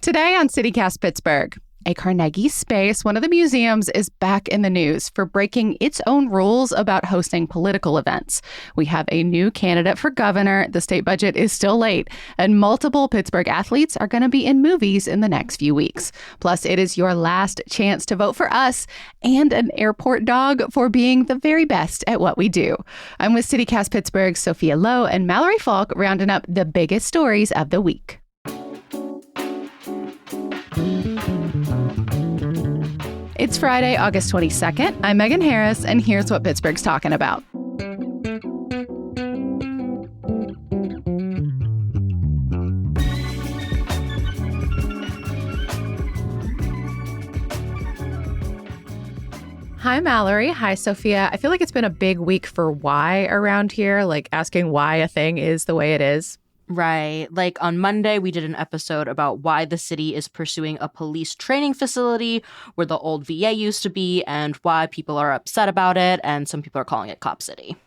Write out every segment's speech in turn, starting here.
Today on CityCast Pittsburgh, a Carnegie space, one of the museums, is back in the news for breaking its own rules about hosting political events. We have a new candidate for governor, the state budget is still late, and multiple Pittsburgh athletes are going to be in movies in the next few weeks. Plus, it is your last chance to vote for us and an airport dog for being the very best at what we do. I'm with CityCast Pittsburgh's Sophia Lowe and Mallory Falk, rounding up the biggest stories of the week. It's Friday, August 22nd. I'm Megan Harris, and here's what Pittsburgh's talking about. Hi, Mallory. Hi, Sophia. I feel like it's been a big week for why around here, like asking why a thing is the way it is. Right. Like on Monday, we did an episode about why the city is pursuing a police training facility where the old VA used to be and why people are upset about it. And some people are calling it Cop City.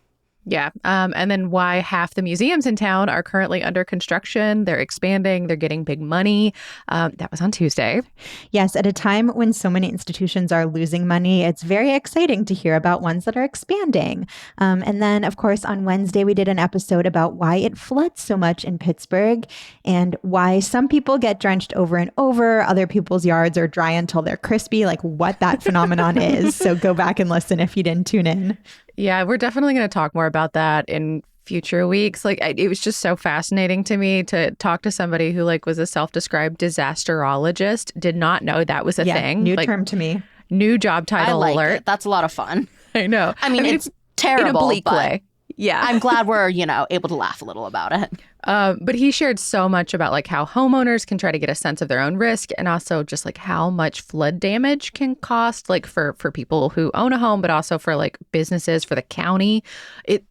Yeah. And then why half the museums in town are currently under construction. They're expanding. They're getting big money. That was on Tuesday. Yes. At a time when so many institutions are losing money, it's very exciting to hear about ones that are expanding. And then, of course, on Wednesday, we did an episode about why it floods so much in Pittsburgh and why some people get drenched over and over. Other people's yards are dry until they're crispy, like what that phenomenon is. So go back and listen if you didn't tune in. Yeah, we're definitely going to talk more about that in future weeks. It was just so fascinating to me to talk to somebody who was a self-described disasterologist. Did not know that was a thing. New term to me. New job title I like alert. It. That's a lot of fun. I know. I mean it's terrible, in a bleak way. Yeah. I'm glad we're, able to laugh a little about it. But he shared so much about how homeowners can try to get a sense of their own risk and also just how much flood damage can cost for people who own a home, but also for businesses, for the county.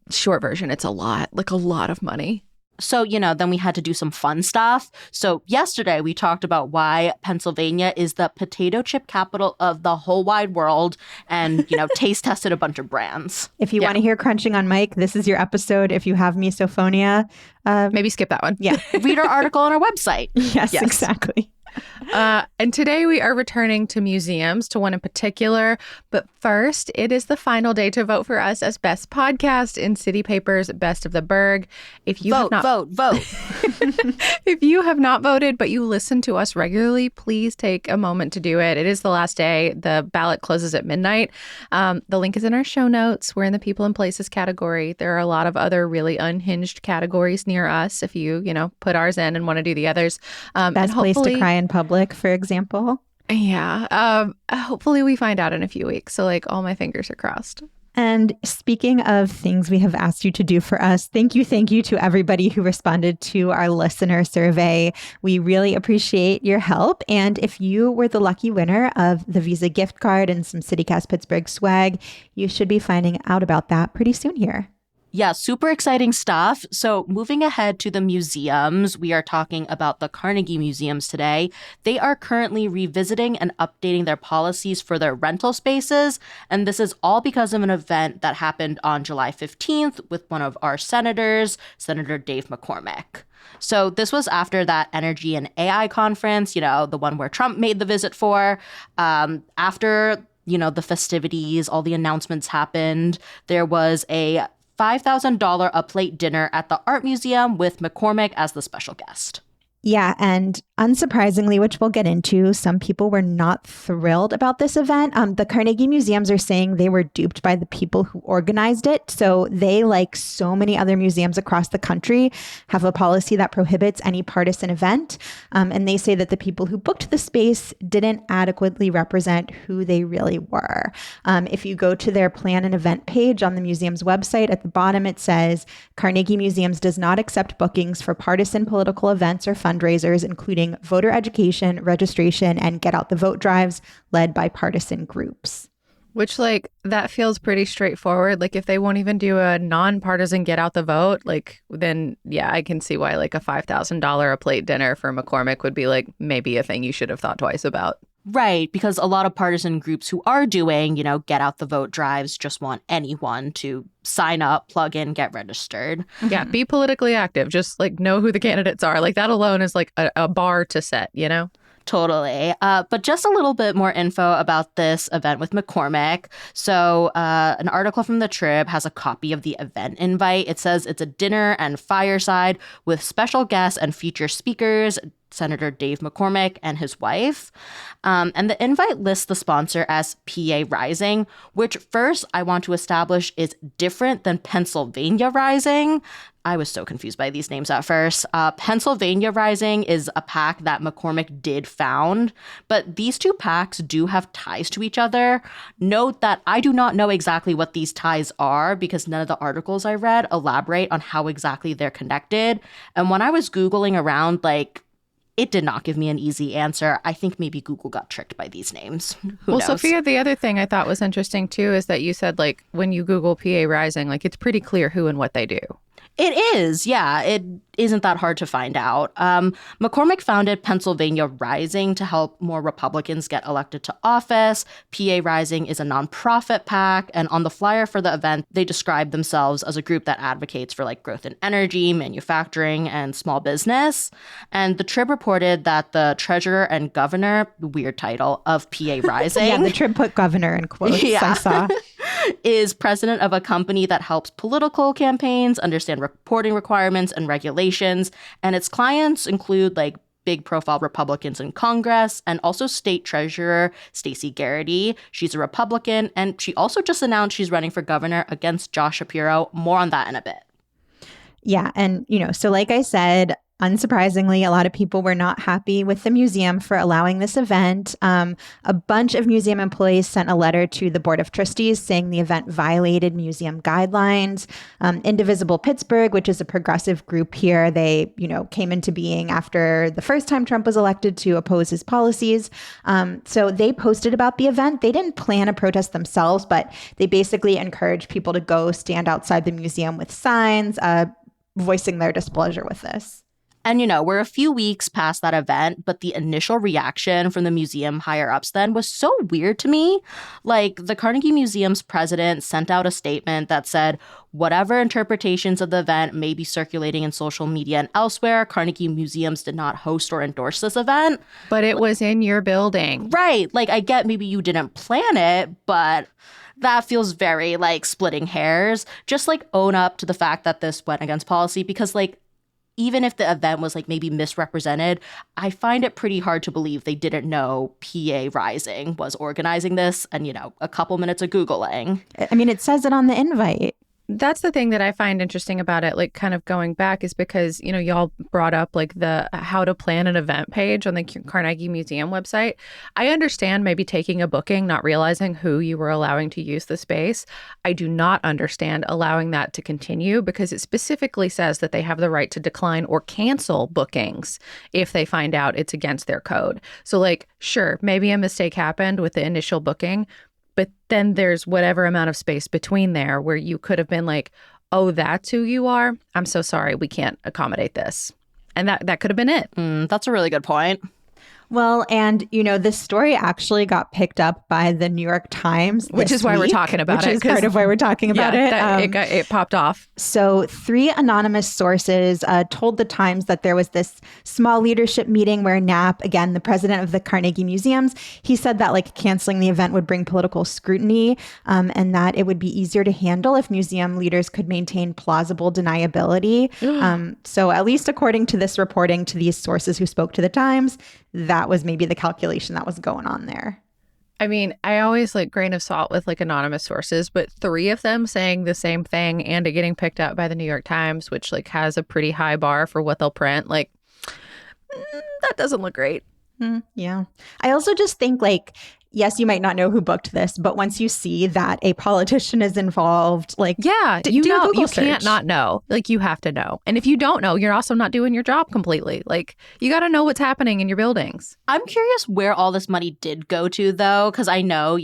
Short version, it's a lot of money. So, then we had to do some fun stuff. So yesterday we talked about why Pennsylvania is the potato chip capital of the whole wide world and, taste tested a bunch of brands. If you want to hear crunching on mic, this is your episode. If you have misophonia, maybe skip that one. Yeah. Read our article on our website. Yes, exactly. And today we are returning to museums, to one in particular. But first, it is the final day to vote for us as Best Podcast in City Paper's Best of the Burgh. If you vote. If you have not voted, but you listen to us regularly, please take a moment to do it. It is the last day. The ballot closes at midnight. The link is in our show notes. We're in the People and Places category. There are a lot of other really unhinged categories near us if you, put ours in and want to do the others. Best place to cry in public, for example. Yeah. Hopefully we find out in a few weeks. So all my fingers are crossed. And speaking of things we have asked you to do for us, thank you to everybody who responded to our listener survey. We really appreciate your help. And if you were the lucky winner of the Visa gift card and some CityCast Pittsburgh swag, you should be finding out about that pretty soon here. Yeah, super exciting stuff. So moving ahead to the museums, we are talking about the Carnegie Museums today. They are currently revisiting and updating their policies for their rental spaces. And this is all because of an event that happened on July 15th with one of our senators, Senator Dave McCormick. So this was after that Energy and AI conference, the one where Trump made the visit for. After, the festivities, all the announcements happened, there was a $5,000 a plate dinner at the Art Museum with McCormick as the special guest. Yeah, and unsurprisingly, which we'll get into, some people were not thrilled about this event. The Carnegie Museums are saying they were duped by the people who organized it. So they, like so many other museums across the country, have a policy that prohibits any partisan event. And they say that the people who booked the space didn't adequately represent who they really were. If you go to their plan and event page on the museum's website, at the bottom it says, Carnegie Museums does not accept bookings for partisan political events or fundraisers, including voter education, registration, and get out the vote drives led by partisan groups. Which, that feels pretty straightforward. If they won't even do a nonpartisan get out the vote, then, yeah, I can see why, a $5,000 a plate dinner for McCormick would be, maybe a thing you should have thought twice about. Right, because a lot of partisan groups who are doing, get out the vote drives just want anyone to sign up, plug in, get registered. Yeah, be politically active. Just know who the candidates are. That alone is a bar to set, Totally. But just a little bit more info about this event with McCormick. So an article from the Trib has a copy of the event invite. It says it's a dinner and fireside with special guests and feature speakers, Senator Dave McCormick and his wife. And the invite lists the sponsor as PA Rising, which first I want to establish is different than Pennsylvania Rising. I was so confused by these names at first. Pennsylvania Rising is a PAC that McCormick did found, but these two PACs do have ties to each other. Note that I do not know exactly what these ties are because none of the articles I read elaborate on how exactly they're connected. And when I was Googling around, it did not give me an easy answer. I think maybe Google got tricked by these names. Who knows? Sophia, the other thing I thought was interesting too is that you said when you Google PA Rising, it's pretty clear who and what they do. It is, yeah. It isn't that hard to find out. McCormick founded Pennsylvania Rising to help more Republicans get elected to office. PA Rising is a nonprofit PAC, and on the flyer for the event, they describe themselves as a group that advocates for growth in energy, manufacturing, and small business. And the Trib reported that the treasurer and governor, weird title, of PA Rising. Yeah, the Trib put governor in quotes, I saw. is president of a company that helps political campaigns understand reporting requirements and regulations. And its clients include big profile Republicans in Congress and also state treasurer Stacy Garrity. She's a Republican. And she also just announced she's running for governor against Josh Shapiro. More on that in a bit. Yeah. And, so like I said, unsurprisingly, a lot of people were not happy with the museum for allowing this event. A bunch of museum employees sent a letter to the Board of Trustees saying the event violated museum guidelines. Indivisible Pittsburgh, which is a progressive group here, they, came into being after the first time Trump was elected to oppose his policies. So they posted about the event. They didn't plan a protest themselves, but they basically encouraged people to go stand outside the museum with signs, voicing their displeasure with this. And, we're a few weeks past that event, but the initial reaction from the museum higher-ups then was so weird to me. The Carnegie Museum's president sent out a statement that said, whatever interpretations of the event may be circulating in social media and elsewhere, Carnegie Museums did not host or endorse this event. But it was in your building. Right. I get maybe you didn't plan it, but that feels very, splitting hairs. Just, own up to the fact that this went against policy because, even if the event was maybe misrepresented, I find it pretty hard to believe they didn't know PA Rising was organizing this and, a couple minutes of Googling. I mean, it says it on the invite. That's the thing that I find interesting about it, kind of going back is because, y'all brought up the how to plan an event page on the Carnegie Museum website. I understand maybe taking a booking, not realizing who you were allowing to use the space. I do not understand allowing that to continue because it specifically says that they have the right to decline or cancel bookings if they find out it's against their code. So sure, maybe a mistake happened with the initial booking, but then there's whatever amount of space between there where you could have been oh, that's who you are. I'm so sorry. We can't accommodate this. And that could have been it. That's a really good point. Well, and, this story actually got picked up by the New York Times Which is why we're talking about it. Which is part of why we're talking about it. It popped off. So 3 anonymous sources told the Times that there was this small leadership meeting where Knapp, again, the president of the Carnegie Museums, he said that canceling the event would bring political scrutiny and that it would be easier to handle if museum leaders could maintain plausible deniability. So at least according to this reporting to these sources who spoke to the Times, that was maybe the calculation that was going on there. I mean, I always grain of salt with anonymous sources, but 3 of them saying the same thing and it getting picked up by the New York Times, which has a pretty high bar for what they'll print. That doesn't look great. Yeah. I also just think yes, you might not know who booked this, but once you see that a politician is involved, yeah, do a Google you search. Can't not know. You have to know. And if you don't know, you're also not doing your job completely. You got to know what's happening in your buildings. I'm curious where all this money did go to, though, because I know,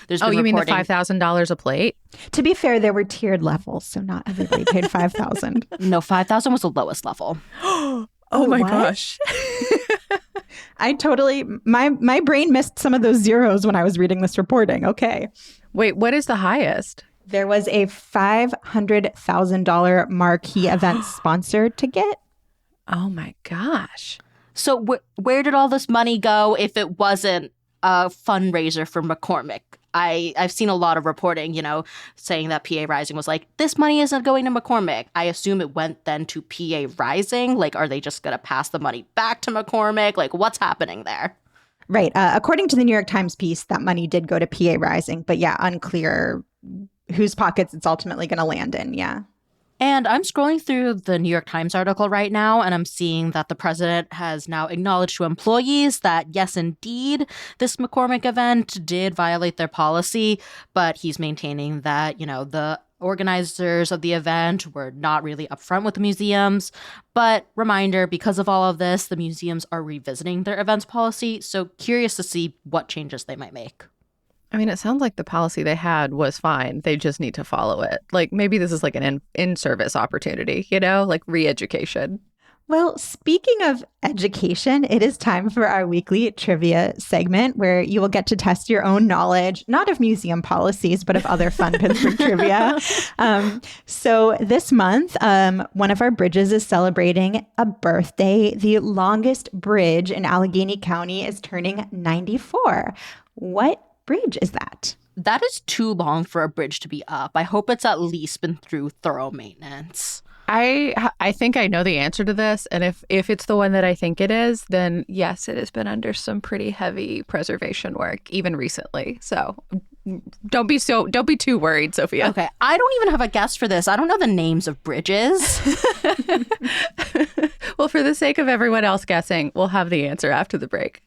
there's been you mean the reporting... $5,000 a plate? To be fair, there were tiered levels, so not everybody paid $5,000. No, $5,000 was the lowest level. Oh my gosh. I totally, my brain missed some of those zeros when I was reading this reporting. Okay. Wait, what is the highest? There was a $500,000 marquee event sponsored ticket. Oh my gosh. So where did all this money go if it wasn't a fundraiser for McCormick? I've seen a lot of reporting, saying that PA Rising was like, this money isn't going to McCormick. I assume it went then to PA Rising. Like, are they just going to pass the money back to McCormick? Like, what's happening there? Right. According to the New York Times piece, that money did go to PA Rising. But yeah, unclear whose pockets it's ultimately going to land in. Yeah. And I'm scrolling through the New York Times article right now, and I'm seeing that the president has now acknowledged to employees that, yes, indeed, this McCormick event did violate their policy, but he's maintaining that, the organizers of the event were not really upfront with the museums. But reminder, because of all of this, the museums are revisiting their events policy, so curious to see what changes they might make. I mean, it sounds like the policy they had was fine. They just need to follow it. Like, maybe this is like an in-service opportunity, like re-education. Well, speaking of education, it is time for our weekly trivia segment where you will get to test your own knowledge, not of museum policies, but of other fun Pittsburgh trivia. So this month, one of our bridges is celebrating a birthday. The longest bridge in Allegheny County is turning 94. What bridge is that? That is too long for a bridge to be up. I hope it's at least been through thorough maintenance. I think I know the answer to this, and if it's the one that I think it is, then yes, it has been under some pretty heavy preservation work, even recently. So don't be too worried, Sophia. Okay, I don't even have a guess for this. I don't know the names of bridges. Well, for the sake of everyone else guessing, we'll have the answer after the break.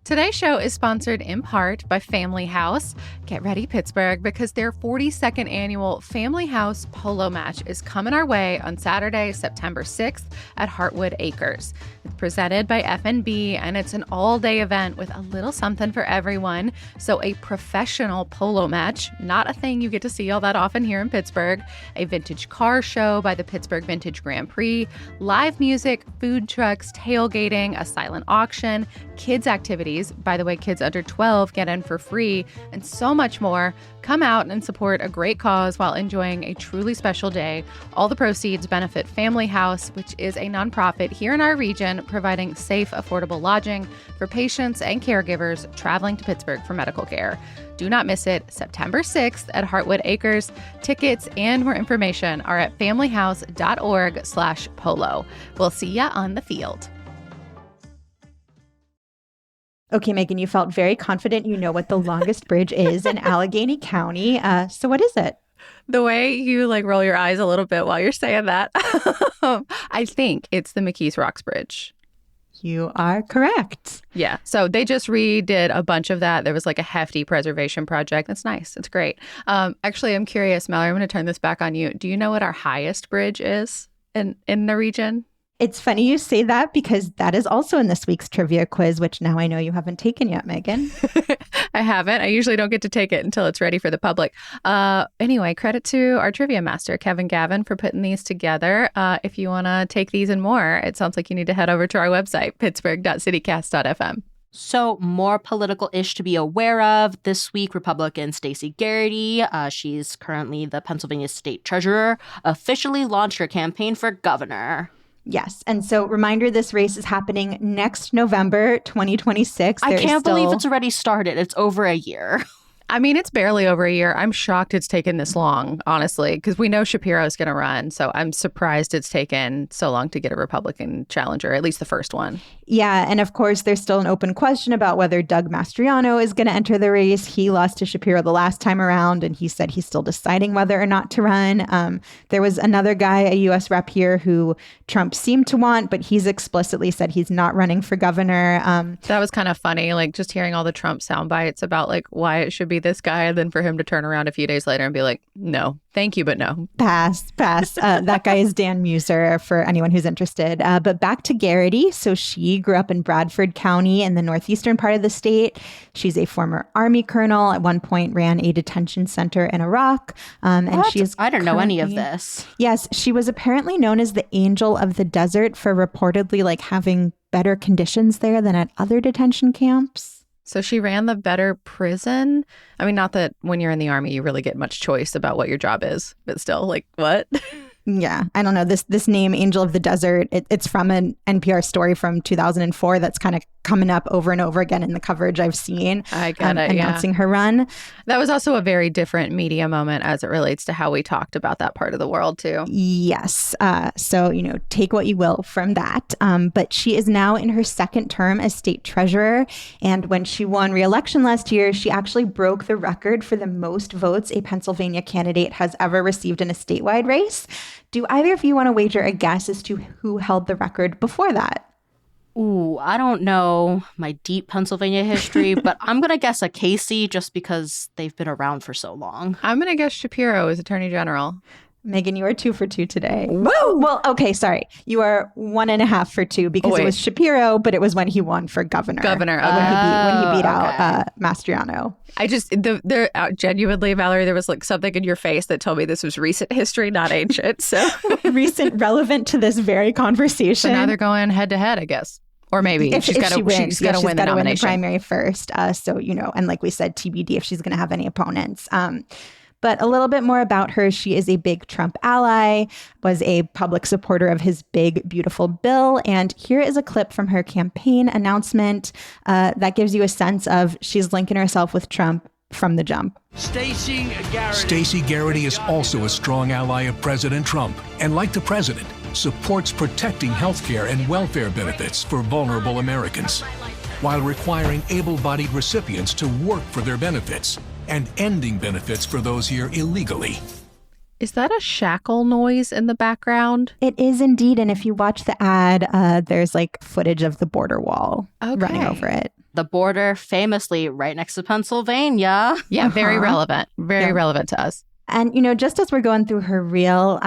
Today's show is sponsored in part by Family House. Get ready, Pittsburgh, because their 42nd annual Family House Polo Match is coming our way on Saturday, September 6th at Heartwood Acres. It's presented by FNB, and it's an all-day event with a little something for everyone. So a professional polo match, not a thing you get to see all that often here in Pittsburgh, a vintage car show by the Pittsburgh Vintage Grand Prix, live music, food trucks, tailgating, a silent auction, kids activities. By the way, kids under 12 get in for free, and so much more. Come out and support a great cause while enjoying a truly special day. All the proceeds benefit Family House, which is a nonprofit here in our region, providing safe, affordable lodging for patients and caregivers traveling to Pittsburgh for medical care. Do not miss it, September 6th at Heartwood Acres. Tickets and more information are at familyhouse.org/polo. We'll see ya on the field. Okay, Megan, you felt very confident you know what the longest bridge is in Allegheny County. So what is it? The way you roll your eyes a little bit while you're saying that, I think it's the McKees Rocks Bridge. You are correct. Yeah. So they just redid a bunch of that. There was a hefty preservation project. That's nice. It's great. Actually, I'm curious, Mallory, I'm going to turn this back on you. Do you know what our highest bridge is in the region? It's funny you say that because that is also in this week's trivia quiz, which now I know you haven't taken yet, Megan. I haven't. I usually don't get to take it until it's ready for the public. Anyway, credit to our trivia master, Kevin Gavin, for putting these together. If you want to take these and more, it sounds like you need to head over to our website, pittsburgh.citycast.fm. So more political-ish to be aware of. This week, Republican Stacy Garrity, she's currently the Pennsylvania state treasurer, officially launched her campaign for governor. Yes. And so reminder, this race is happening next November, 2026. I can't believe it's already started. It's over a year. I mean, it's barely over a year. I'm shocked it's taken this long, honestly, because we know Shapiro is going to run. So I'm surprised it's taken so long to get a Republican challenger, at least the first one. Yeah. And of course, there's still an open question about whether Doug Mastriano is going to enter the race. He lost to Shapiro the last time around, and he said he's still deciding whether or not to run. There was another guy, a U.S. rep here, who Trump seemed to want, but he's explicitly said he's not running for governor. That was kind of funny, just hearing all the Trump sound bites about why it should be this guy, and then for him to turn around a few days later and be like, no, thank you, but no. Pass. That guy is Dan Muser for anyone who's interested. But back to Garrity. So she grew up in Bradford County in the northeastern part of the state. She's a former Army colonel. At one point ran a detention center in Iraq. And she is I don't know any of this. Yes, she was apparently known as the Angel of the Desert for reportedly having better conditions there than at other detention camps. So she ran the better prison? I mean, not that when you're in the Army, you really get much choice about what your job is, but still, like, what? Yeah, I don't know. This name, Angel of the Desert, it's from an NPR story from 2004 that's kind of coming up over and over again in the coverage I've seen. I get it, announcing her run. That was also a very different media moment as it relates to how we talked about that part of the world, too. Yes. So, take what you will from that. But she is now in her second term as state treasurer. And when she won re-election last year, she actually broke the record for the most votes a Pennsylvania candidate has ever received in a statewide race. Do either of you want to wager a guess as to who held the record before that? Ooh, I don't know my deep Pennsylvania history, but I'm going to guess a Casey just because they've been around for so long. I'm going to guess Shapiro as Attorney General. Megan, you are 2 for 2 today. Whoa! Well, okay, sorry. You are 1.5 for two because it was Shapiro, but it was when he won for governor. Okay. When he beat out Mastriano. I just, genuinely, Valerie, there was like something in your face that told me this was recent history, not ancient. So recent, relevant to this very conversation. So now they're going head to head, I guess. Or maybe if she's got to win the nomination. Win the primary first. So, and like we said, TBD if she's going to have any opponents. But a little bit more about her. She is a big Trump ally, was a public supporter of his big, beautiful bill. And here is a clip from her campaign announcement that gives you a sense of she's linking herself with Trump from the jump. Stacy Garrity is also a strong ally of President Trump. And like the president, supports protecting health care and welfare benefits for vulnerable Americans, while requiring able-bodied recipients to work for their benefits and ending benefits for those here illegally. Is that a shackle noise in the background? It is indeed. And if you watch the ad, there's like footage of the border wall running over it. The border, famously right next to Pennsylvania. Yeah, very relevant. Very relevant to us. And, just as we're going through her reel,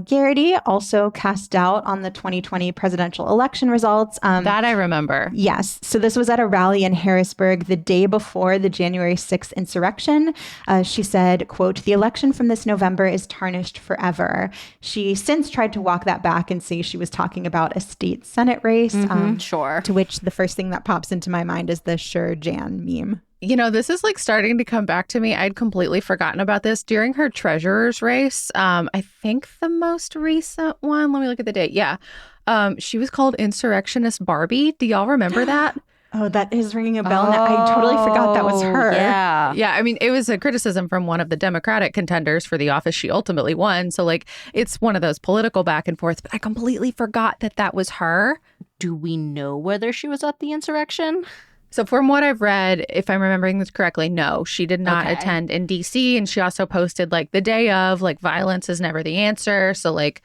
Garrity also cast doubt on the 2020 presidential election results. That I remember. Yes. So this was at a rally in Harrisburg the day before the January 6th insurrection. She said, quote, "The election from this November is tarnished forever." She since tried to walk that back and say she was talking about a state Senate race. Sure. To which the first thing that pops into my mind is the Sure Jan meme. This is like starting to come back to me. I'd completely forgotten about this. During her treasurer's race, I think the most recent one, let me look at the date. Yeah. She was called Insurrectionist Barbie. Do y'all remember that? Oh, that is ringing a bell. I totally forgot that was her. Yeah. Yeah. I mean, it was a criticism from one of the Democratic contenders for the office she ultimately won. So like, it's one of those political back and forth, but I completely forgot that was her. Do we know whether she was at the insurrection? So from what I've read, if I'm remembering this correctly, no, she did not attend in D.C. And she also posted like the day of, like, violence is never the answer. So like,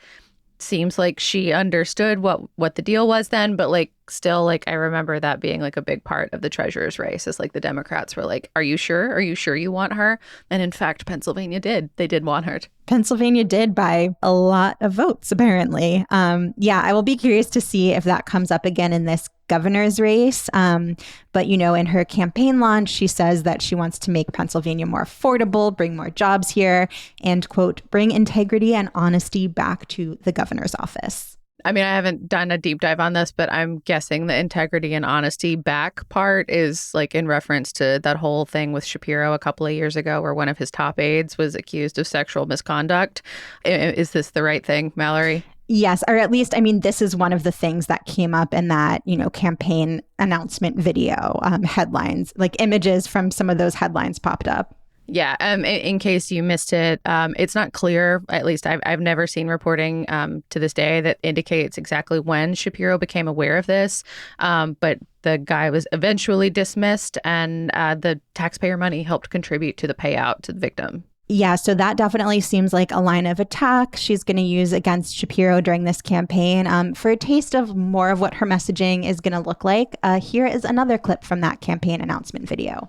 seems like she understood what the deal was then. But like, still, like, I remember that being like a big part of the treasurer's race. Is like the Democrats were like, are you sure? Are you sure you want her? And in fact, Pennsylvania did. They did want her. Pennsylvania did by a lot of votes, apparently. I will be curious to see if that comes up again in this governor's race. But, in her campaign launch, she says that she wants to make Pennsylvania more affordable, bring more jobs here, and, quote, bring integrity and honesty back to the governor's office. I mean, I haven't done a deep dive on this, but I'm guessing the integrity and honesty back part is like in reference to that whole thing with Shapiro a couple of years ago where one of his top aides was accused of sexual misconduct. Is this the right thing, Mallory? Yes, or at least, this is one of the things that came up in that, campaign announcement video headlines, like images from some of those headlines popped up. Yeah. In case you missed it, it's not clear. At least I've never seen reporting to this day that indicates exactly when Shapiro became aware of this. But the guy was eventually dismissed, and the taxpayer money helped contribute to the payout to the victim. Yeah, so that definitely seems like a line of attack she's going to use against Shapiro during this campaign. For a taste of more of what her messaging is going to look like, here is another clip from that campaign announcement video.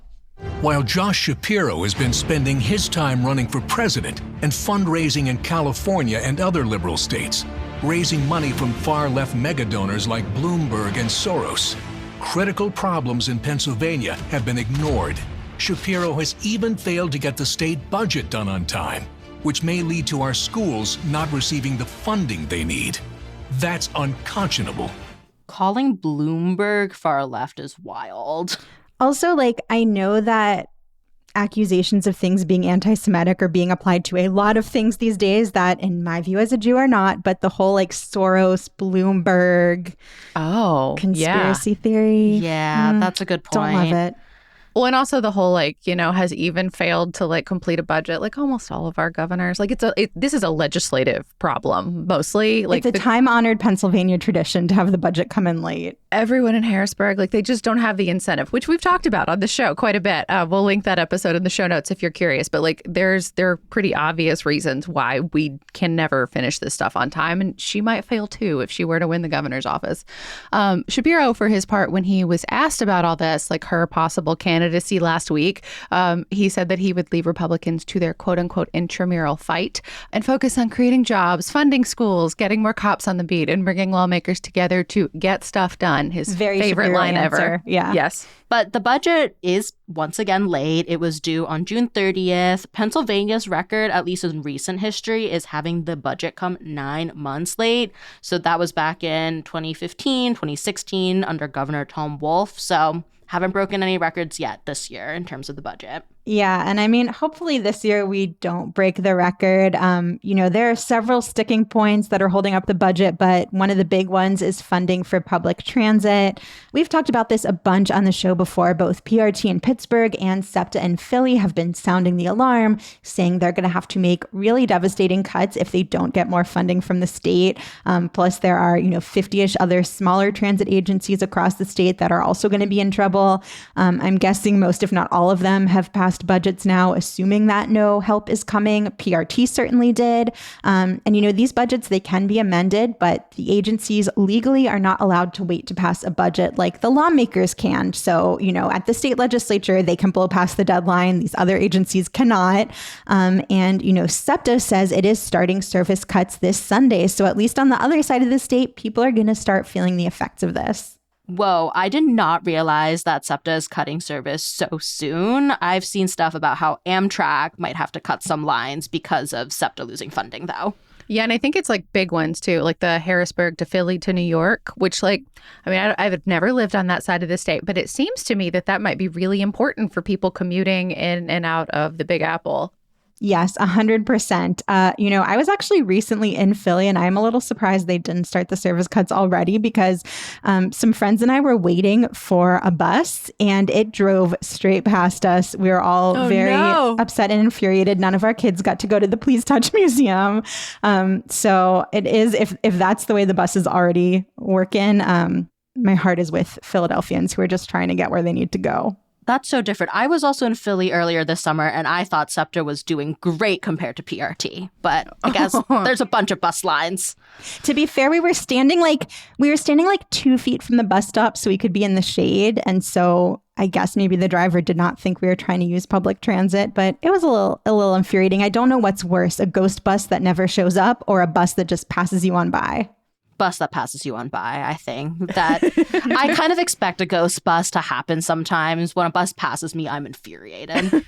While Josh Shapiro has been spending his time running for president and fundraising in California and other liberal states, raising money from far-left megadonors like Bloomberg and Soros, critical problems in Pennsylvania have been ignored. Shapiro has even failed to get the state budget done on time, which may lead to our schools not receiving the funding they need. That's unconscionable. Calling Bloomberg far left is wild. Also, like, I know that accusations of things being anti-Semitic are being applied to a lot of things these days that, in my view as a Jew, are not. But the whole like Soros, Bloomberg, conspiracy theory. Yeah, that's a good point. Don't love it. Well, and also the whole, like, has even failed to, like, complete a budget, like almost all of our governors. Like, this is a legislative problem, mostly. Like, it's a time-honored Pennsylvania tradition to have the budget come in late. Everyone in Harrisburg, like, they just don't have the incentive, which we've talked about on the show quite a bit. We'll link that episode in the show notes if you're curious. But, like, there are pretty obvious reasons why we can never finish this stuff on time. And she might fail, too, if she were to win the governor's office. Shapiro, for his part, when he was asked about all this, like her possible candidacy last week, he said that he would leave Republicans to their quote unquote intramural fight and focus on creating jobs, funding schools, getting more cops on the beat, and bringing lawmakers together to get stuff done. His very favorite line answer. ever. Yeah. Yes. But the budget is once again late. It was due on June 30th. Pennsylvania's record, at least in recent history, is having the budget come 9 months late. So that was back in 2015, 2016 under Governor Tom Wolf. So haven't broken any records yet this year in terms of the budget. Yeah. And I mean, hopefully this year we don't break the record. There are several sticking points that are holding up the budget, but one of the big ones is funding for public transit. We've talked about this a bunch on the show before. Both PRT in Pittsburgh and SEPTA in Philly have been sounding the alarm, saying they're going to have to make really devastating cuts if they don't get more funding from the state. Plus, there are, 50-ish other smaller transit agencies across the state that are also going to be in trouble. I'm guessing most, if not all of them, have passed budgets now, assuming that no help is coming. PRT certainly did. These budgets, they can be amended, but the agencies legally are not allowed to wait to pass a budget like the lawmakers can. So, at the state legislature, they can blow past the deadline. These other agencies cannot. SEPTA says it is starting service cuts this Sunday. So at least on the other side of the state, people are going to start feeling the effects of this. Whoa, I did not realize that SEPTA is cutting service so soon. I've seen stuff about how Amtrak might have to cut some lines because of SEPTA losing funding, though. Yeah, and I think it's like big ones, too, like the Harrisburg to Philly to New York, which I've never lived on that side of the state, but it seems to me that might be really important for people commuting in and out of the Big Apple. Yes, 100%. I was actually recently in Philly, and I'm a little surprised they didn't start the service cuts already because some friends and I were waiting for a bus, and it drove straight past us. We were all very upset and infuriated. None of our kids got to go to the Please Touch Museum. So it is, if that's the way the bus is already working, my heart is with Philadelphians who are just trying to get where they need to go. That's so different. I was also in Philly earlier this summer, and I thought SEPTA was doing great compared to PRT. But I guess there's a bunch of bus lines. To be fair, we were standing like 2 feet from the bus stop so we could be in the shade. And so I guess maybe the driver did not think we were trying to use public transit, but it was a little infuriating. I don't know what's worse, a ghost bus that never shows up or a bus that just passes you on by. Bus that passes you on by, I think. That I kind of expect a ghost bus to happen sometimes. When a bus passes me, I'm infuriated.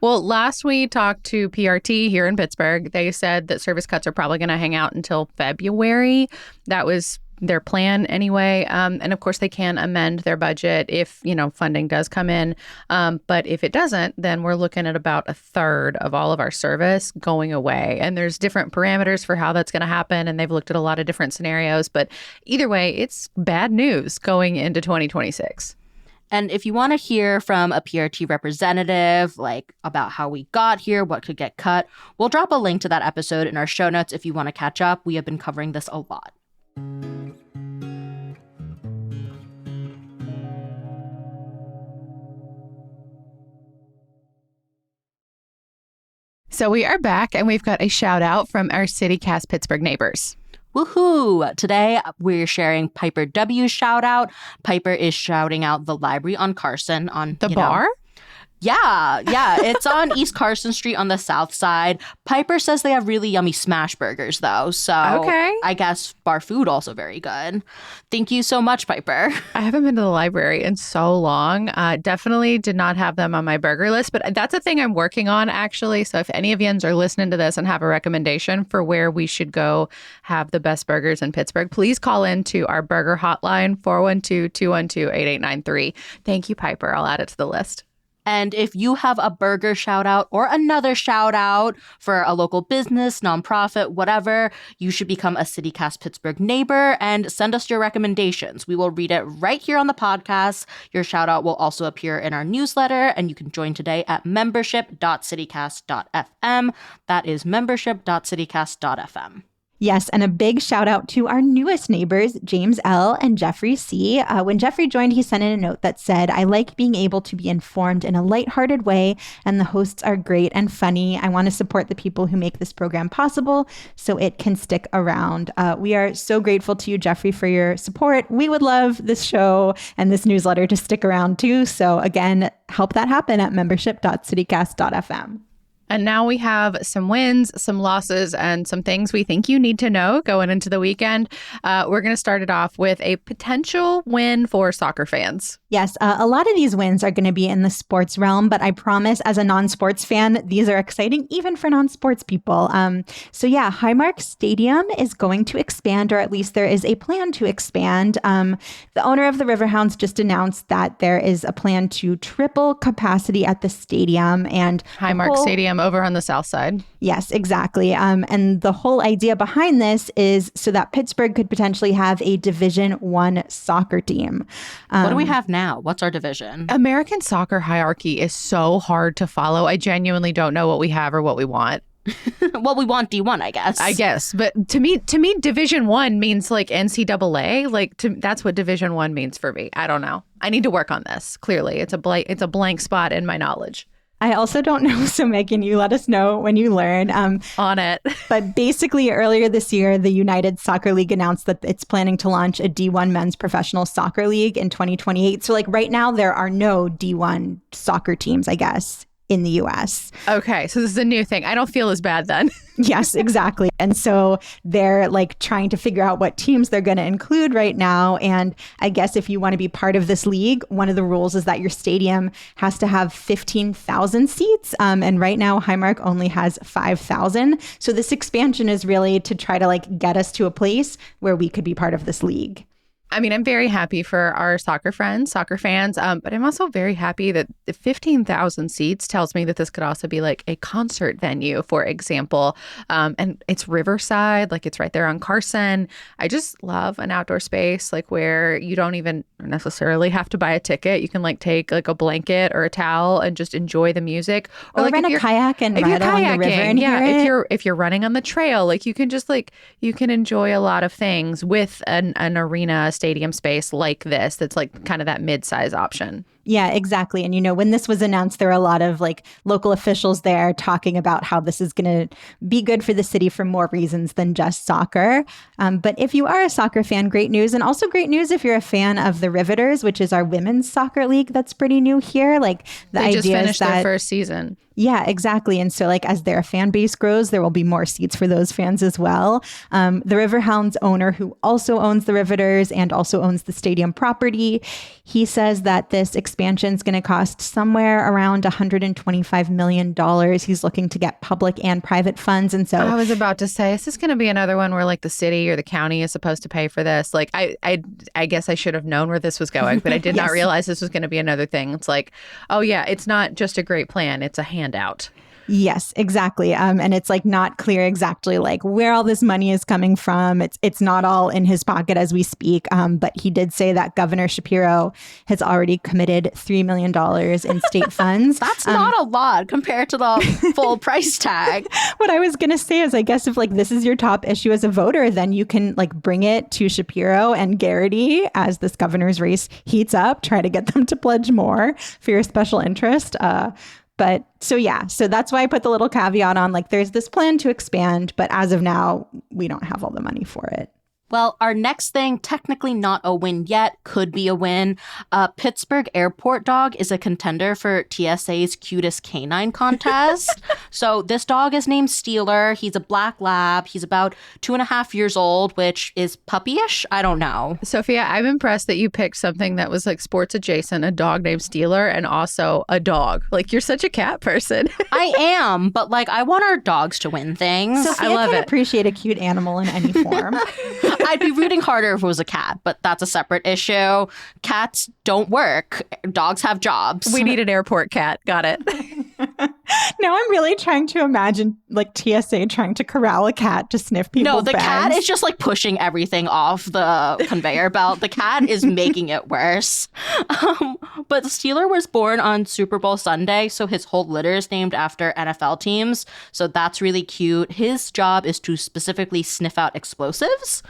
Well, last we talked to PRT here in Pittsburgh, they said that service cuts are probably going to hang out until February. That was their plan anyway. And of course, they can amend their budget if, funding does come in. But if it doesn't, then we're looking at about a third of all of our service going away. And there's different parameters for how that's going to happen. And they've looked at a lot of different scenarios. But either way, it's bad news going into 2026. And if you want to hear from a PRT representative, like about how we got here, what could get cut, we'll drop a link to that episode in our show notes if you want to catch up. We have been covering this a lot. So we are back, and we've got a shout out from our CityCast Pittsburgh neighbors. Woohoo! Today, we're sharing Piper W's shout out. Piper is shouting out the library on Carson on the bar. Yeah. It's on East Carson Street on the south side. Piper says they have really yummy smash burgers, though. So I guess bar food also very good. Thank you so much, Piper. I haven't been to the library in so long. Definitely did not have them on my burger list, but that's a thing I'm working on, actually. So if any of yins are listening to this and have a recommendation for where we should go have the best burgers in Pittsburgh, please call in to our burger hotline, 412-212-8893. Thank you, Piper. I'll add it to the list. And if you have a burger shout out or another shout out for a local business, nonprofit, whatever, you should become a CityCast Pittsburgh neighbor and send us your recommendations. We will read it right here on the podcast. Your shout out will also appear in our newsletter, and you can join today at membership.citycast.fm. That is membership.citycast.fm. Yes, and a big shout out to our newest neighbors, James L. and Jeffrey C. When Jeffrey joined, he sent in a note that said, "I like being able to be informed in a lighthearted way, and the hosts are great and funny. I want to support the people who make this program possible so it can stick around." We are so grateful to you, Jeffrey, for your support. We would love this show and this newsletter to stick around too. So again, help that happen at membership.citycast.fm. And now we have some wins, some losses, and some things we think you need to know going into the weekend. We're going to start it off with a potential win for soccer fans. Yes, a lot of these wins are going to be in the sports realm, but I promise as a non-sports fan, these are exciting even for non-sports people. So yeah, Highmark Stadium is going to expand, or at least there is a plan to expand. The owner of the Riverhounds just announced that there is a plan to triple capacity at the stadium. And Highmark Stadium over on the south side. Yes, exactly. And the whole idea behind this is so that Pittsburgh could potentially have a Division I soccer team. What do we have now? What's our division? American soccer hierarchy is so hard to follow. I genuinely don't know what we have or what we want. Well, we want D1, I guess. But to me, Division I means like NCAA. That's what Division I means for me. I don't know. I need to work on this. Clearly, it's a blank spot in my knowledge. I also don't know. So Megan, you let us know when you learn. On it. But basically earlier this year, the United Soccer League announced that it's planning to launch a D1 men's professional soccer league in 2028. So right now there are no D1 soccer teams, I guess, in the US. Okay, so this is a new thing. I don't feel as bad then. Yes, exactly. And so they're trying to figure out what teams they're going to include right now. And I guess if you want to be part of this league, one of the rules is that your stadium has to have 15,000 seats. And right now, Highmark only has 5,000. So this expansion is really to try to get us to a place where we could be part of this league. I mean, I'm very happy for our soccer fans, soccer fans, but I'm also very happy that the 15,000 seats tells me that this could also be like a concert venue, for example. And it's Riverside, it's right there on Carson. I just love an outdoor space where you don't even necessarily have to buy a ticket. You can take a blanket or a towel and just enjoy the music. Or rent a kayak and ride along the river and hear it. If you're running on the trail, you can just you can enjoy a lot of things with an arena stadium space like this that's kind of that mid-size option. Yeah, exactly. And, when this was announced, there were a lot of local officials there talking about how this is going to be good for the city for more reasons than just soccer. But if you are a soccer fan, great news. And also great news if you're a fan of the Riveters, which is our women's soccer league that's pretty new here. They just finished their first season. Yeah, exactly. And so as their fan base grows, there will be more seats for those fans as well. The Riverhounds owner, who also owns the Riveters and also owns the stadium property, he says that this expansion is going to cost somewhere around $125 million. He's looking to get public and private funds. And so I was about to say, is this going to be another one where the city or the county is supposed to pay for this? I guess I should have known where this was going, but I did not realize this was going to be another thing. It's oh yeah, it's not just a great plan. It's a handout. Yes, exactly. And it's not clear exactly where all this money is coming from. It's not all in his pocket as we speak. But he did say that Governor Shapiro has already committed $3 million in state funds. That's not a lot compared to the full price tag. What I was going to say is, I guess if this is your top issue as a voter, then you can bring it to Shapiro and Garrity as this governor's race heats up, try to get them to pledge more for your special interest. But so that's why I put the little caveat on, there's this plan to expand, but as of now, we don't have all the money for it. Well, our next thing, technically not a win yet, could be a win. Pittsburgh airport dog is a contender for TSA's cutest canine contest. So this dog is named Steeler. He's a black lab. He's about 2.5 years old, which is puppyish. I don't know. Sophia, I'm impressed that you picked something that was like sports adjacent, a dog named Steeler, and also a dog. Like, you're such a cat person. I am, but like, I want our dogs to win things. Sophia I love can it. appreciate a cute animal in any form. I'd be rooting harder if it was a cat, but that's a separate issue. Cats don't work. Dogs have jobs. We need an airport cat. Got it. Now I'm really trying to imagine like TSA trying to corral a cat to sniff people's No, the bags. cat is just like pushing everything off the conveyor belt. The cat is making it worse. But the Steeler was born on Super Bowl Sunday, so his whole litter is named after NFL teams. So that's really cute. His job is to specifically sniff out explosives.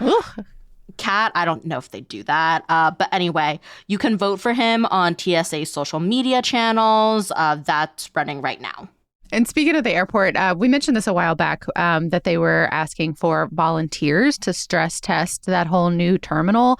Cat, I don't know if they do that. But anyway, you can vote for him on TSA's social media channels. That's running right now. And speaking of the airport, we mentioned this a while back, that they were asking for volunteers to stress test that whole new terminal.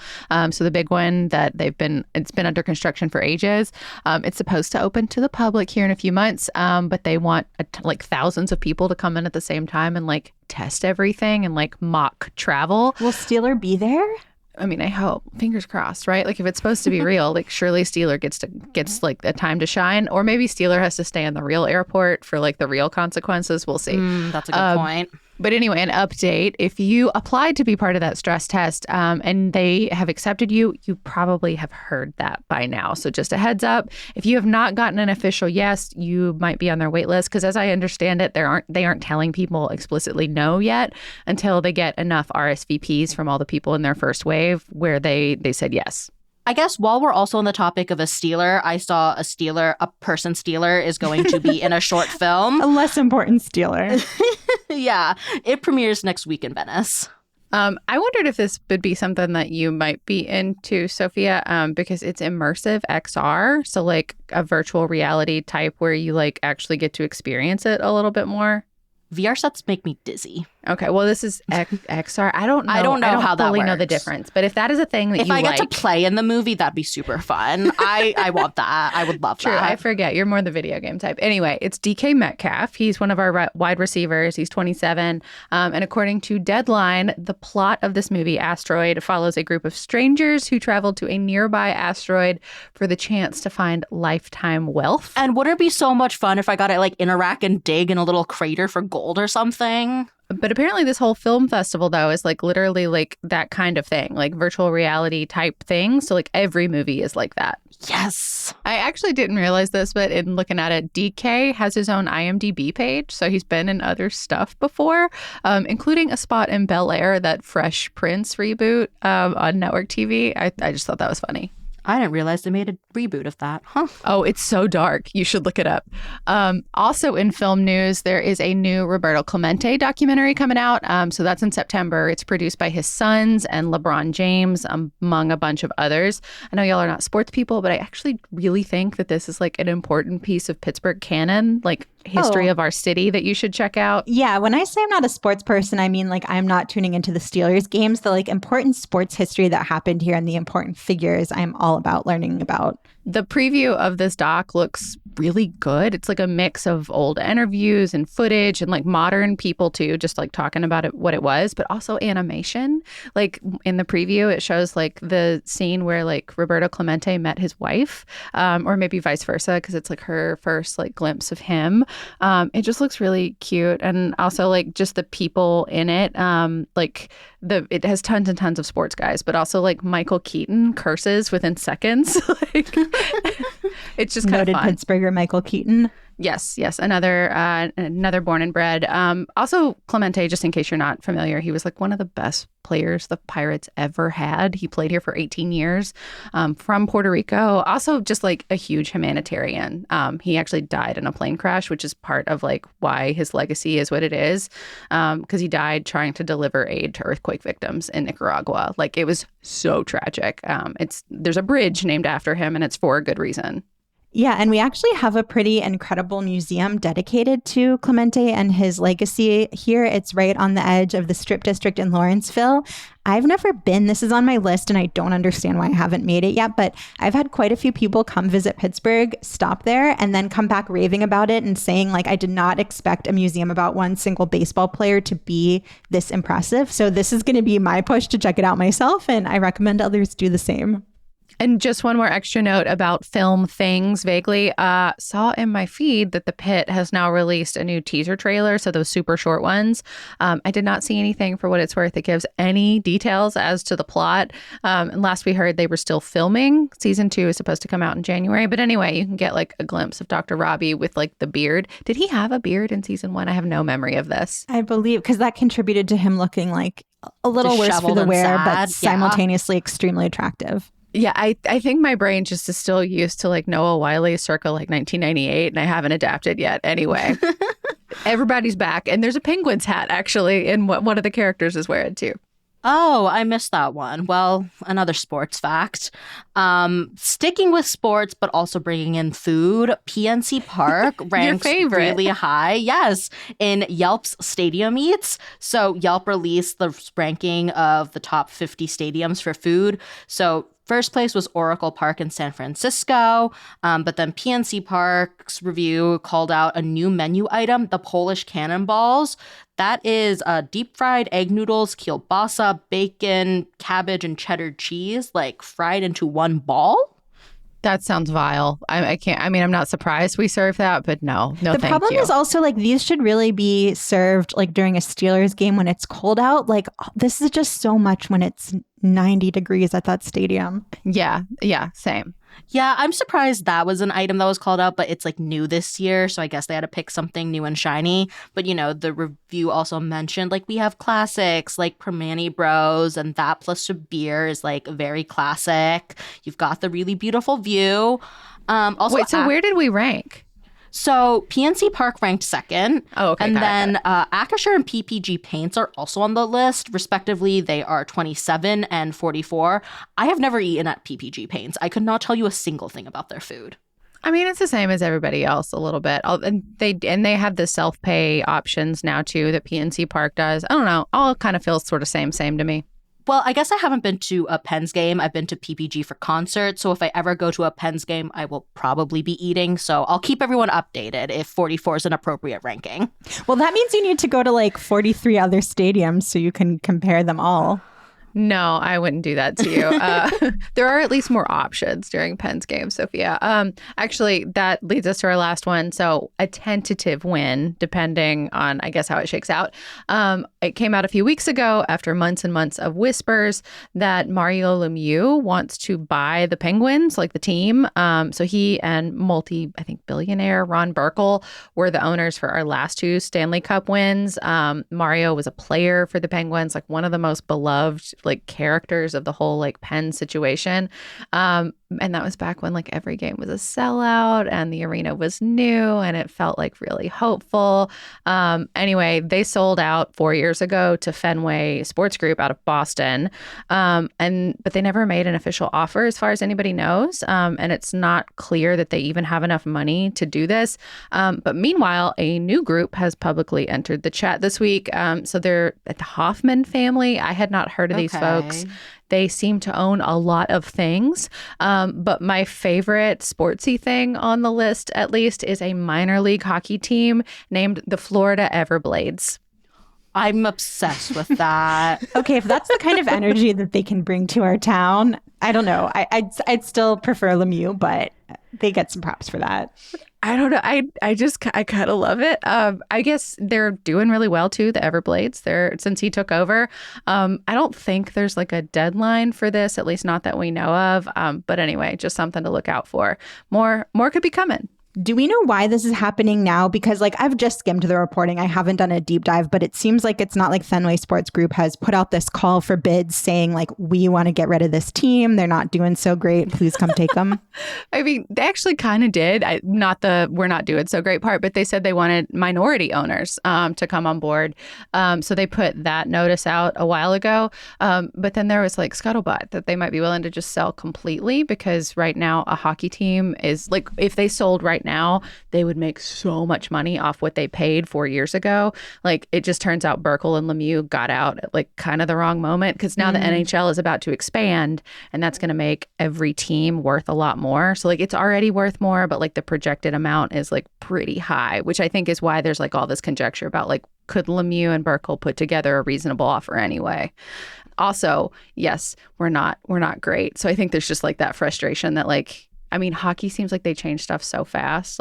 So the big one that it's been under construction for ages. It's supposed to open to the public here in a few months, but they want like thousands of people to come in at the same time and like test everything and like mock travel. Will Steeler be there? I mean, I hope. Fingers crossed, right? Like, if it's supposed to be real, like, surely Steeler gets like a time to shine, or maybe Steeler has to stay in the real airport for like the real consequences. We'll see. That's a good point. But anyway, an update. If you applied to be part of that stress test and they have accepted you, you probably have heard that by now. So just a heads up, if you have not gotten an official yes, you might be on their wait list, because as I understand it, they aren't telling people explicitly no yet until they get enough RSVPs from all the people in their first wave where they said yes. I guess while we're also on the topic of a Steeler, I saw a person Steeler is going to be in a short film. A less important Steeler. Yeah, it premieres next week in Venice. I wondered if this would be something that you might be into, Sophia, because it's immersive XR. So like a virtual reality type where you like actually get to experience it a little bit more. VR sets make me dizzy. Okay, well, this is XR. I don't know. I don't know how that fully know the works. difference. But if that is a thing that If you I like, get to play in the movie, that'd be super fun. I want that. I would love true, I that. forget. You're more the video game type. Anyway, it's DK Metcalf. He's one of our wide receivers. He's 27. And according to Deadline, the plot of this movie, Asteroid, follows a group of strangers who travel to a nearby asteroid for the chance to find lifetime wealth. And would it be so much fun if I got to like interact and dig in a little crater for gold or something? But apparently this whole film festival, though, is like literally like that kind of thing, like virtual reality type thing. So like every movie is like that. Yes. I actually didn't realize this, but in looking at it, DK has his own IMDb page. So he's been in other stuff before, including a spot in Bel Air, that Fresh Prince reboot on network TV. I just thought that was funny. I didn't realize they made a reboot of that. Huh. Oh, it's so dark. You should look it up. Also in film news, there is a new Roberto Clemente documentary coming out. So that's in September. It's produced by his sons and LeBron James, among a bunch of others. I know y'all are not sports people, but I actually really think that this is like an important piece of Pittsburgh canon, like history of our city, that you should check out. Yeah, when I say I'm not a sports person, I mean like I'm not tuning into the Steelers games. The like important sports history that happened here and the important figures I'm all about learning about. The preview of this doc looks really good. It's like a mix of old interviews and footage and like modern people too, just like talking about it, what it was, but also animation. Like in the preview, it shows like the scene where like Roberto Clemente met his wife, or maybe vice versa, because it's like her first like glimpse of him. It just looks really cute. And also like just the people in it, it has tons and tons of sports guys, but also like Michael Keaton curses within seconds. Like, it's just kind of fun. Noted Pittsburgher Michael Keaton. Yes. Another born and bred. Also, Clemente, just in case you're not familiar, he was like one of the best players the Pirates ever had. He played here for 18 years, from Puerto Rico. Also, just like a huge humanitarian. He actually died in a plane crash, which is part of like why his legacy is what it is, because he died trying to deliver aid to earthquake victims in Nicaragua. Like, it was so tragic. There's a bridge named after him, and it's for a good reason. Yeah, and we actually have a pretty incredible museum dedicated to Clemente and his legacy here. It's right on the edge of the Strip District in Lawrenceville. I've never been. This is on my list, and I don't understand why I haven't made it yet, but I've had quite a few people come visit Pittsburgh, stop there, and then come back raving about it and saying, like, I did not expect a museum about one single baseball player to be this impressive. So this is going to be my push to check it out myself, and I recommend others do the same. And just one more extra note about film things, vaguely. Saw in my feed that the Pitt has now released a new teaser trailer, so those super short ones. I did not see anything for what it's worth that gives any details as to the plot. And last we heard, they were still filming. Season 2 is supposed to come out in January. But anyway, you can get like a glimpse of Dr. Robbie with like the beard. Did he have a beard in season 1? I have no memory of this. I believe, because that contributed to him looking like a little worse for the wear, but simultaneously extremely attractive. Yeah, I think my brain just is still used to like Noah Wyle circa like 1998, and I haven't adapted yet. Anyway, everybody's back, and there's a Penguins hat actually, and one of the characters is wearing too. Oh, I missed that one. Well, another sports fact. Sticking with sports, but also bringing in food, PNC Park ranks really high. Yes, in Yelp's stadium eats. So Yelp released the ranking of the top 50 stadiums for food. So first place was Oracle Park in San Francisco, but then PNC Park's review called out a new menu item, the Polish Cannonballs. That is deep fried egg noodles, kielbasa, bacon, cabbage, and cheddar cheese, like fried into one ball. That sounds vile. I can't. I mean, I'm not surprised we serve that, but no, thank you. The problem is also like these should really be served like during a Steelers game when it's cold out. Like this is just so much when it's 90 degrees at that stadium. Yeah, same. Yeah, I'm surprised that was an item that was called out, but it's like new this year. So I guess they had to pick something new and shiny. But, you know, the review also mentioned like we have classics like Permani Bros, and that plus a beer is like very classic. You've got the really beautiful view. Also, wait, so where did we rank? So PNC Park ranked second. Oh, okay. And then Acrisure and PPG Paints are also on the list. Respectively, they are 27 and 44. I have never eaten at PPG Paints. I could not tell you a single thing about their food. I mean, it's the same as everybody else a little bit. And they have the self-pay options now, too, that PNC Park does. I don't know. All kind of feels sort of same to me. Well, I guess I haven't been to a Pens game. I've been to PPG for concerts. So if I ever go to a Pens game, I will probably be eating. So I'll keep everyone updated if 44 is an appropriate ranking. Well, that means you need to go to like 43 other stadiums so you can compare them all. No, I wouldn't do that to you. There are at least more options during Penn's game, Sophia. Actually, that leads us to our last one. So a tentative win, depending on, I guess, how it shakes out. It came out a few weeks ago after months and months of whispers that Mario Lemieux wants to buy the Penguins, like the team. So he and billionaire Ron Burkle were the owners for our last 2 Stanley Cup wins. Mario was a player for the Penguins, like one of the most beloved like characters of the whole like Penn situation. And that was back when like every game was a sellout and the arena was new and it felt like really hopeful. Anyway, they sold out 4 years ago to Fenway Sports Group out of Boston. But they never made an official offer as far as anybody knows. And it's not clear that they even have enough money to do this. But meanwhile, a new group has publicly entered the chat this week. So they're at the Hoffman family. I had not heard of these folks. They seem to own a lot of things. But my favorite sportsy thing on the list, at least, is a minor league hockey team named the Florida Everblades. I'm obsessed with that. Okay, if that's the kind of energy that they can bring to our town, I don't know. I'd still prefer Lemieux, but they get some props for that. I don't know. I kind of love it. I guess they're doing really well too, the Everblades. Since he took over. I don't think there's like a deadline for this, at least not that we know of. But anyway, just something to look out for. More could be coming. Do we know why this is happening now? Because I've just skimmed the reporting. I haven't done a deep dive, but it seems like it's not like Fenway Sports Group has put out this call for bids saying we want to get rid of this team. They're not doing so great. Please come take them. I mean, they actually kind of did. Not the we're not doing so great part, but they said they wanted minority owners to come on board. So they put that notice out a while ago. But then there was scuttlebutt that they might be willing to just sell completely, because right now a hockey team is if they sold right now, they would make so much money off what they paid 4 years ago. It just turns out Burkle and Lemieux got out at kind of the wrong moment, because now the NHL is about to expand, and that's going to make every team worth a lot more. So it's already worth more, but the projected amount is pretty high, which I think is why there's all this conjecture about could Lemieux and Burkle put together a reasonable offer anyway. Also, yes, we're not great. So I think there's just that frustration that hockey seems like they change stuff so fast,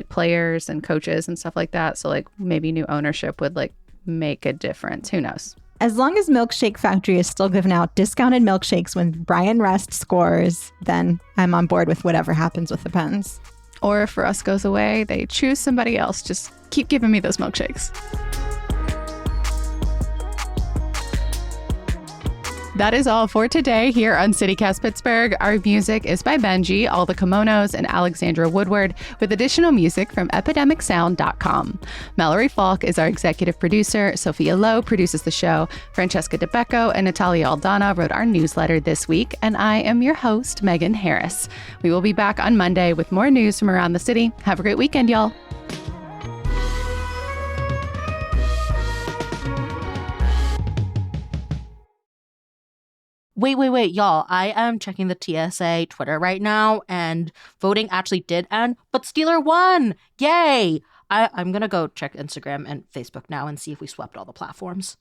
players and coaches and stuff like that. So maybe new ownership would make a difference. Who knows? As long as Milkshake Factory is still giving out discounted milkshakes when Brian Rust scores, then I'm on board with whatever happens with the Pens. Or if Russ goes away, they choose somebody else. Just keep giving me those milkshakes. That is all for today here on CityCast Pittsburgh. Our music is by Benji, All the Kimonos, and Alexandra Woodward, with additional music from epidemicsound.com. Mallory Falk is our executive producer. Sophia Lowe produces the show. Francesca DeBecco and Natalia Aldana wrote our newsletter this week. And I am your host, Megan Harris. We will be back on Monday with more news from around the city. Have a great weekend, y'all. Wait, y'all. I am checking the TSA Twitter right now, and voting actually did end, but Steeler won. Yay! I'm going to go check Instagram and Facebook now and see if we swept all the platforms.